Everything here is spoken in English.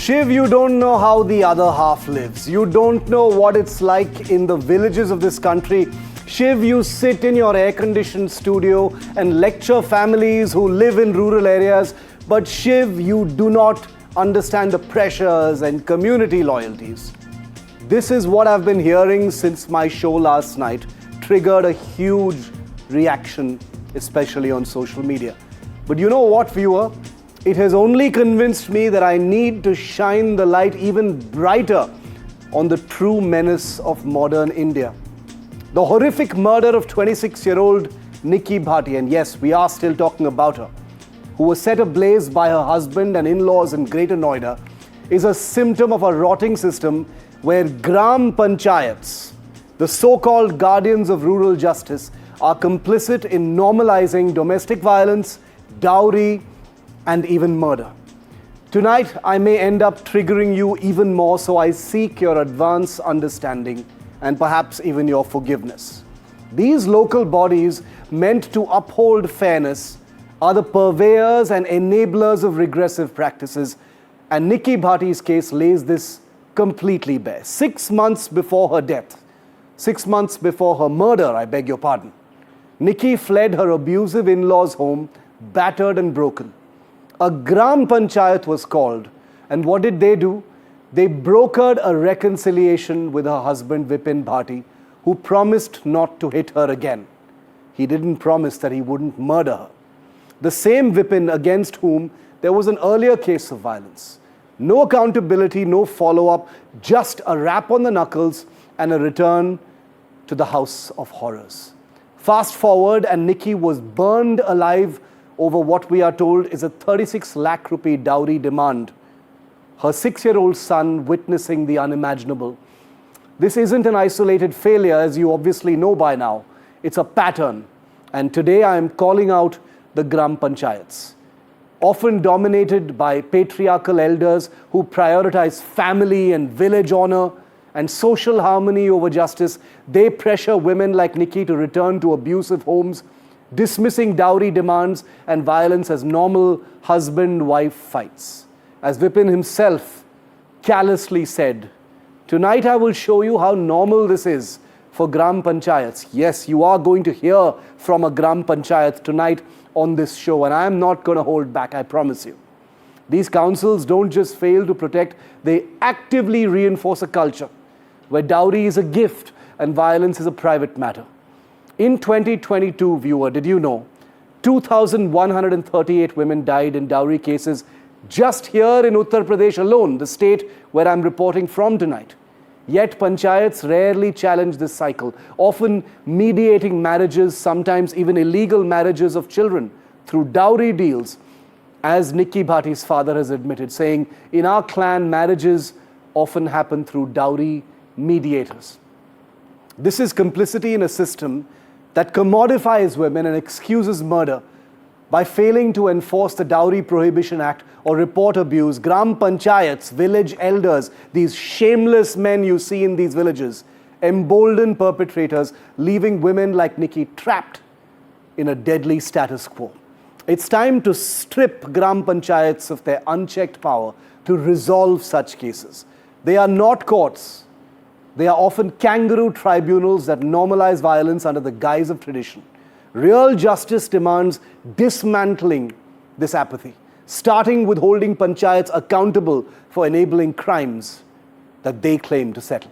Shiv, you don't know how the other half lives. You don't know what it's like in the villages of this country. Shiv, you sit in your air-conditioned studio and lecture families who live in rural areas. But Shiv, you do not understand the pressures and community loyalties. This is what I've been hearing since my show last night triggered a huge reaction, especially on social media. But you know what, viewer? It has only convinced me that I need to shine the light even brighter on the true menace of modern India. The horrific murder of 26-year-old Nikki Bhati, and yes, we are still talking about her, who was set ablaze by her husband and in-laws in Greater Noida, is a symptom of a rotting system where Gram Panchayats, the so-called guardians of rural justice, are complicit in normalizing domestic violence, dowry, and even murder. Tonight, I may end up triggering you even more, so I seek your advance understanding and perhaps even your forgiveness. These local bodies meant to uphold fairness are the purveyors and enablers of regressive practices, and Nikki Bhati's case lays this completely bare. 6 months before her death, 6 months before her murder, I beg your pardon, Nikki fled her abusive in-laws' home, battered and broken. A Gram Panchayat was called, and what did they do? They brokered a reconciliation with her husband Vipin Bhati, who promised not to hit her again. He didn't promise that he wouldn't murder her. The same Vipin against whom there was an earlier case of violence. No accountability, no follow-up, just a rap on the knuckles and a return to the house of horrors. Fast forward, and Nikki was burned alive over what we are told is a 36 lakh rupee dowry demand. Her 6-year-old son witnessing the unimaginable. This isn't an isolated failure, as you obviously know by now. It's a pattern. And today I am calling out the Gram Panchayats. Often dominated by patriarchal elders who prioritize family and village honor and social harmony over justice, they pressure women like Nikki to return to abusive homes, dismissing dowry demands and violence as normal husband-wife fights. As Vipin himself callously said, "Tonight I will show you how normal this is for Gram Panchayats." Yes, you are going to hear from a Gram Panchayat tonight on this show, and I am not going to hold back, I promise you. These councils don't just fail to protect, they actively reinforce a culture where dowry is a gift and violence is a private matter. In 2022, viewer, did you know 2,138 women died in dowry cases just here in Uttar Pradesh alone, the state where I'm reporting from tonight. Yet panchayats rarely challenge this cycle, often mediating marriages, sometimes even illegal marriages of children through dowry deals, as Nikki Bhati's father has admitted, saying, "In our clan, marriages often happen through dowry mediators." This is complicity in a system that commodifies women and excuses murder. By failing to enforce the Dowry Prohibition Act or report abuse, Gram Panchayats, village elders, these shameless men you see in these villages, embolden perpetrators, leaving women like Nikki trapped in a deadly status quo. It's time to strip Gram Panchayats of their unchecked power to resolve such cases. They are not courts. They are often kangaroo tribunals that normalize violence under the guise of tradition. Real justice demands dismantling this apathy, starting with holding panchayats accountable for enabling crimes that they claim to settle.